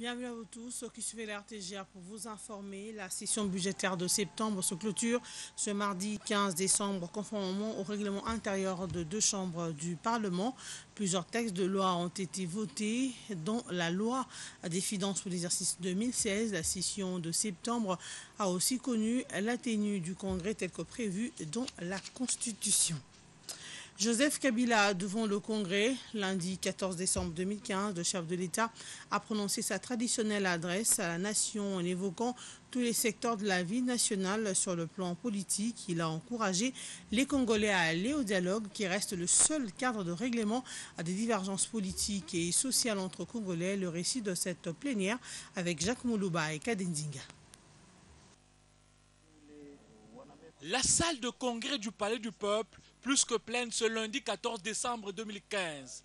Bienvenue à vous tous qui suivez la RTGA pour vous informer. La session budgétaire de septembre se clôture ce mardi 15 décembre conformément au règlement intérieur de deux chambres du Parlement. Plusieurs textes de loi ont été votés, dont la loi des finances pour l'exercice 2016. La session de septembre a aussi connu la tenue du Congrès tel que prévu dans la Constitution. Joseph Kabila, devant le Congrès, lundi 14 décembre 2015, le chef de l'État a prononcé sa traditionnelle adresse à la nation en évoquant tous les secteurs de la vie nationale sur le plan politique. Il a encouragé les Congolais à aller au dialogue qui reste le seul cadre de règlement à des divergences politiques et sociales entre Congolais. Le récit de cette plénière avec Jacques Moulouba et Kadenzinga. La salle de congrès du Palais du Peuple, plus que pleine ce lundi 14 décembre 2015.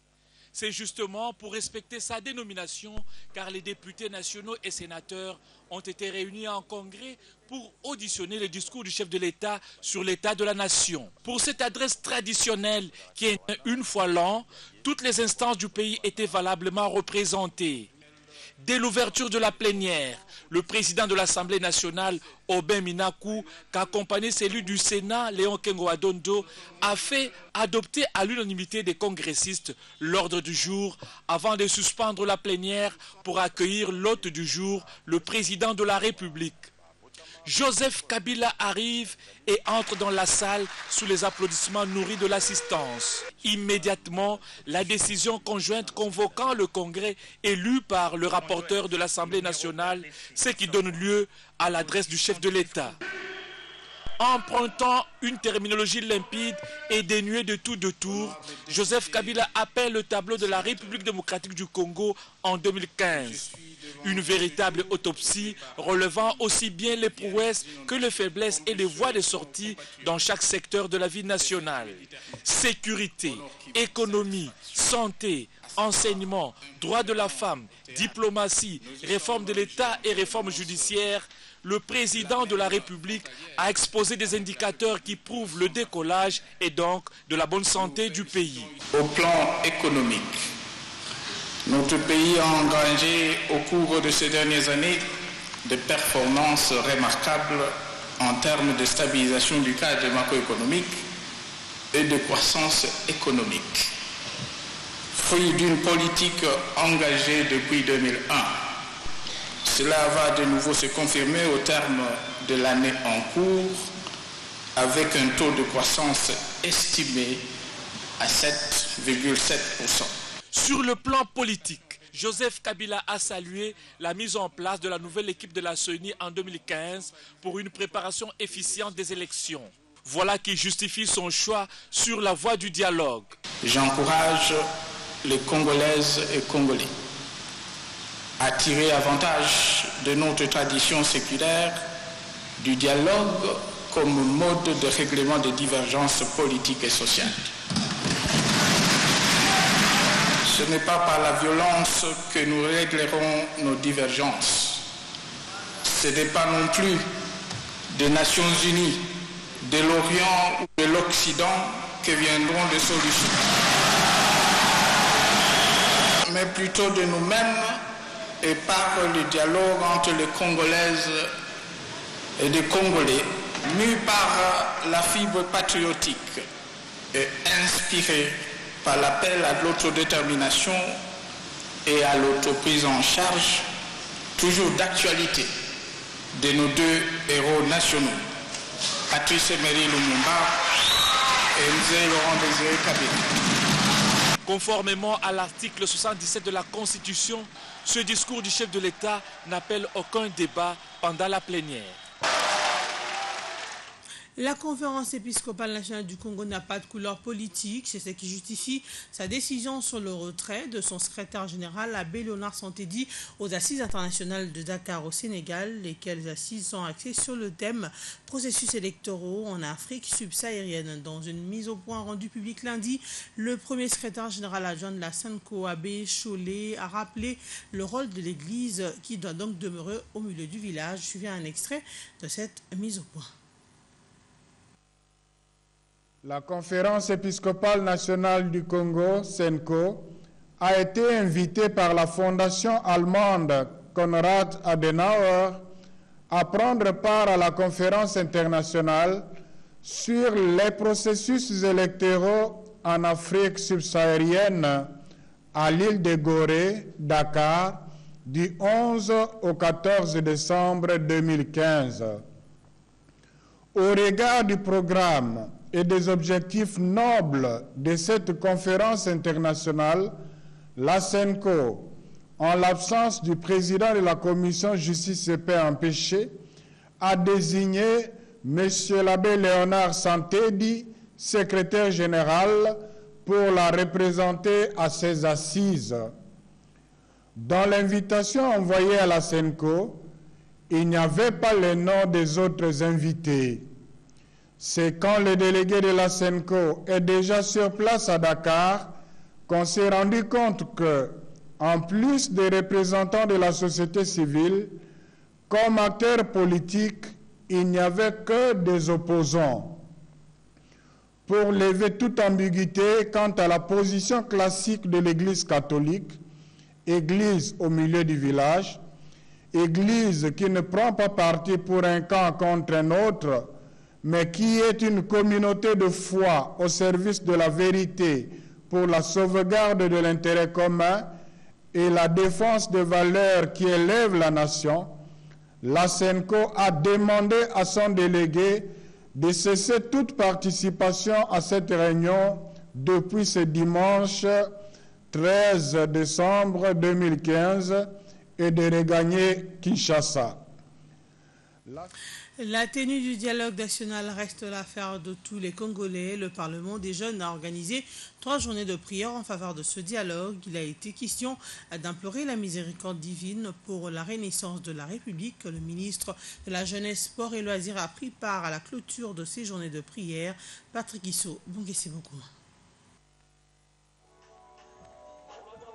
C'est justement pour respecter sa dénomination, car les députés nationaux et sénateurs ont été réunis en congrès pour auditionner le discours du chef de l'État sur l'état de la nation. Pour cette adresse traditionnelle qui est une fois l'an, toutes les instances du pays étaient valablement représentées. Dès l'ouverture de la plénière, le président de l'Assemblée nationale, Aubin Minakou, qu'accompagnait celui du Sénat, Léon Kengo-Adondo, a fait adopter à l'unanimité des congressistes l'ordre du jour avant de suspendre la plénière pour accueillir l'hôte du jour, le président de la République. Joseph Kabila arrive et entre dans la salle sous les applaudissements nourris de l'assistance. Immédiatement, la décision conjointe convoquant le Congrès élu par le rapporteur de l'Assemblée nationale, ce qui donne lieu à l'adresse du chef de l'État. Empruntant une terminologie limpide et dénuée de tout détour, Joseph Kabila appelle le tableau de la République démocratique du Congo en 2015. Une véritable autopsie relevant aussi bien les prouesses que les faiblesses et les voies de sortie dans chaque secteur de la vie nationale. Sécurité, économie, santé, enseignement, droits de la femme, diplomatie, réforme de l'État et réforme judiciaire. Le président de la République a exposé des indicateurs qui prouvent le décollage et donc de la bonne santé du pays. Au plan économique, notre pays a engrangé au cours de ces dernières années des performances remarquables en termes de stabilisation du cadre macroéconomique et de croissance économique. Fruit d'une politique engagée depuis 2001. Cela va de nouveau se confirmer au terme de l'année en cours avec un taux de croissance estimé à 7,7%. Sur le plan politique, Joseph Kabila a salué la mise en place de la nouvelle équipe de la CENI en 2015 pour une préparation efficiente des élections. Voilà qui justifie son choix sur la voie du dialogue. J'encourage les Congolaises et Congolais à tirer avantage de notre tradition séculaire du dialogue comme mode de règlement des divergences politiques et sociales. Ce n'est pas par la violence que nous réglerons nos divergences. Ce n'est pas non plus des Nations Unies, de l'Orient ou de l'Occident que viendront des solutions, mais plutôt de nous-mêmes et par le dialogue entre les Congolaises et les Congolais, mus par la fibre patriotique et inspirés par l'appel à l'autodétermination et à l'autoprise en charge, toujours d'actualité, de nos deux héros nationaux, Patrice Emery Lumumba et Mzee Laurent Désiré Kabila. Conformément à l'article 77 de la Constitution, ce discours du chef de l'État n'appelle aucun débat pendant la plénière. La conférence épiscopale nationale du Congo n'a pas de couleur politique, c'est ce qui justifie sa décision sur le retrait de son secrétaire général, l'abbé Léonard Santédi, aux assises internationales de Dakar au Sénégal, lesquelles assises sont axées sur le thème processus électoraux en Afrique subsaharienne. Dans une mise au point rendue publique lundi, le premier secrétaire général adjoint de la SENCO, abbé Chollet, a rappelé le rôle de l'Église qui doit donc demeurer au milieu du village. Suivez un extrait de cette mise au point. La conférence épiscopale nationale du Congo, SENCO, a été invitée par la fondation allemande Konrad Adenauer à prendre part à la conférence internationale sur les processus électoraux en Afrique subsaharienne à l'île de Gorée, Dakar, du 11 au 14 décembre 2015. Au regard du programme et des objectifs nobles de cette conférence internationale, la CENCO, en l'absence du président de la commission Justice et Paix empêchée, a désigné M. l'abbé Léonard Santedi, secrétaire général, pour la représenter à ses assises. Dans l'invitation envoyée à la CENCO, il n'y avait pas les noms des autres invités. C'est quand le délégué de la CENCO est déjà sur place à Dakar qu'on s'est rendu compte que, en plus des représentants de la société civile, comme acteurs politiques, il n'y avait que des opposants. Pour lever toute ambiguïté quant à la position classique de l'Église catholique, Église au milieu du village, Église qui ne prend pas parti pour un camp contre un autre, mais qui est une communauté de foi au service de la vérité pour la sauvegarde de l'intérêt commun et la défense des valeurs qui élèvent la nation, la CENCO a demandé à son délégué de cesser toute participation à cette réunion depuis ce dimanche 13 décembre 2015 et de regagner Kinshasa. La tenue du dialogue national reste l'affaire de tous les Congolais. Le Parlement des jeunes a organisé 3 journées de prière en faveur de ce dialogue. Il a été question d'implorer la miséricorde divine pour la renaissance de la République. Le ministre de la Jeunesse, Sport et Loisirs a pris part à la clôture de ces journées de prière. Patrick Issou, merci beaucoup.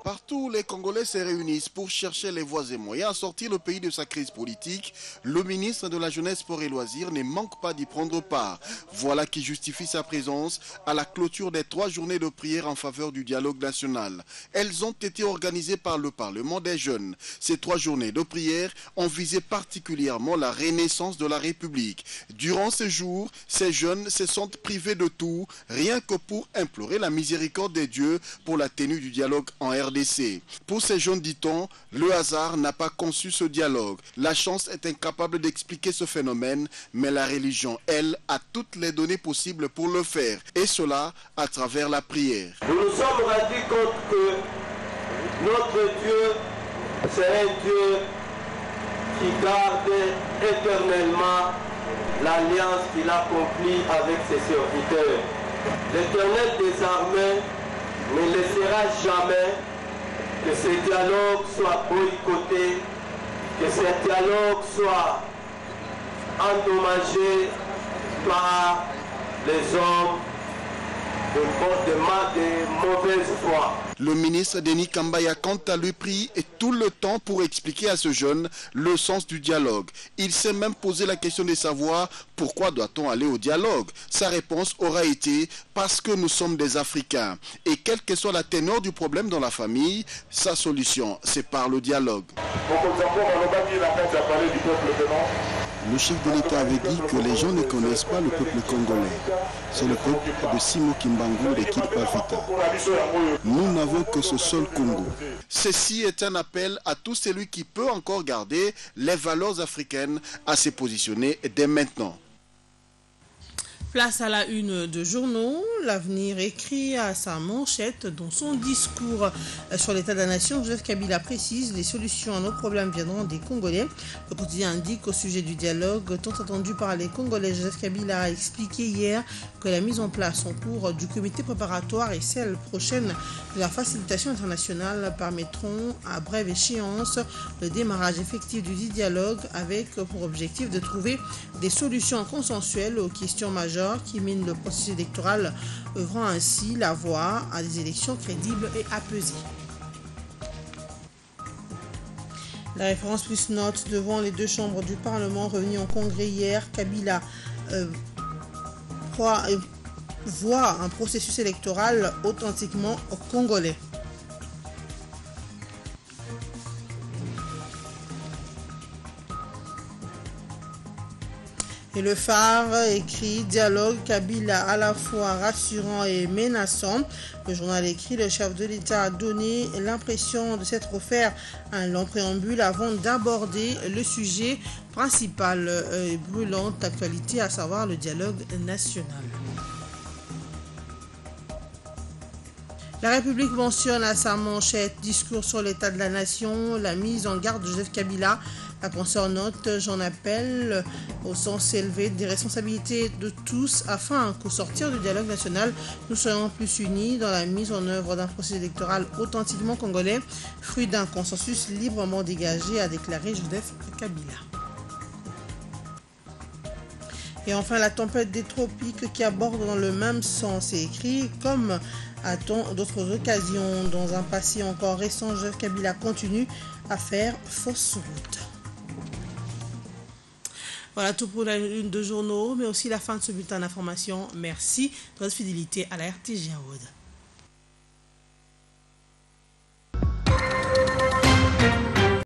Partout, les Congolais se réunissent pour chercher les voies et moyens à sortir le pays de sa crise politique. Le ministre de la Jeunesse, Sport et Loisirs ne manque pas d'y prendre part. Voilà qui justifie sa présence à la clôture des 3 journées de prière en faveur du dialogue national. Elles ont été organisées par le Parlement des jeunes. Ces 3 journées de prière ont visé particulièrement la renaissance de la République. Durant ces jours, ces jeunes se sentent privés de tout, rien que pour implorer la miséricorde de Dieu pour la tenue du dialogue en RDC. Pour ces jeunes, dit-on, le hasard n'a pas conçu ce dialogue. La chance est incapable d'expliquer ce phénomène, mais la religion, elle, a toutes les données possibles pour le faire, et cela à travers la prière. Nous nous sommes rendus compte que notre Dieu, c'est un Dieu qui garde éternellement l'alliance qu'il a accomplie avec ses serviteurs. L'Éternel des armées ne laissera jamais que ce dialogue soit boycotté, que ce dialogue soit endommagé par les hommes de mauvaise foi. Le ministre Denis Kambaya, quant à lui, pris tout le temps pour expliquer à ce jeune le sens du dialogue. Il s'est même posé la question de savoir pourquoi doit-on aller au dialogue. Sa réponse aura été parce que nous sommes des Africains. Et quelle que soit la teneur du problème dans la famille, sa solution, c'est par le dialogue. Le chef de l'État avait dit que les gens ne connaissent pas le peuple congolais. C'est le peuple de Simo Kimbangu et Kilpa Vita. Nous n'avons que ce seul Congo. Ceci est un appel à tout celui qui peut encore garder les valeurs africaines à se positionner dès maintenant. Place à la une de journaux. L'Avenir écrit à sa manchette dans son discours sur l'état de la nation. Joseph Kabila précise les solutions à nos problèmes viendront des Congolais. Le quotidien indique au sujet du dialogue tant attendu par les Congolais. Joseph Kabila a expliqué hier que la mise en place en cours du comité préparatoire et celle prochaine de la facilitation internationale permettront à brève échéance le démarrage effectif du dialogue avec pour objectif de trouver des solutions consensuelles aux questions majeures qui mine le processus électoral, ouvrant ainsi la voie à des élections crédibles et apaisées. La référence plus note devant les 2 chambres du Parlement réunies en congrès hier. Kabila voit un processus électoral authentiquement congolais. Et le phare écrit « Dialogue Kabila à la fois rassurant et menaçant ». Le journal écrit « Le chef de l'État a donné l'impression de s'être offert un long préambule avant d'aborder le sujet principal et brûlant d'actualité, à savoir le dialogue national ». La République mentionne à sa manchette « Discours sur l'état de la nation, la mise en garde de Joseph Kabila ». La consoeur note « J'en appelle au sens élevé des responsabilités de tous afin qu'au sortir du dialogue national, nous soyons plus unis dans la mise en œuvre d'un processus électoral authentiquement congolais, fruit d'un consensus librement dégagé », a déclaré Joseph Kabila. Et enfin, la tempête des tropiques qui aborde dans le même sens est écrit comme à tant d'autres occasions. Dans un passé encore récent, Joseph Kabila continue à faire fausse route. Voilà tout pour la une de journaux, mais aussi la fin de ce bulletin d'information. Merci de votre fidélité à la RTG Award.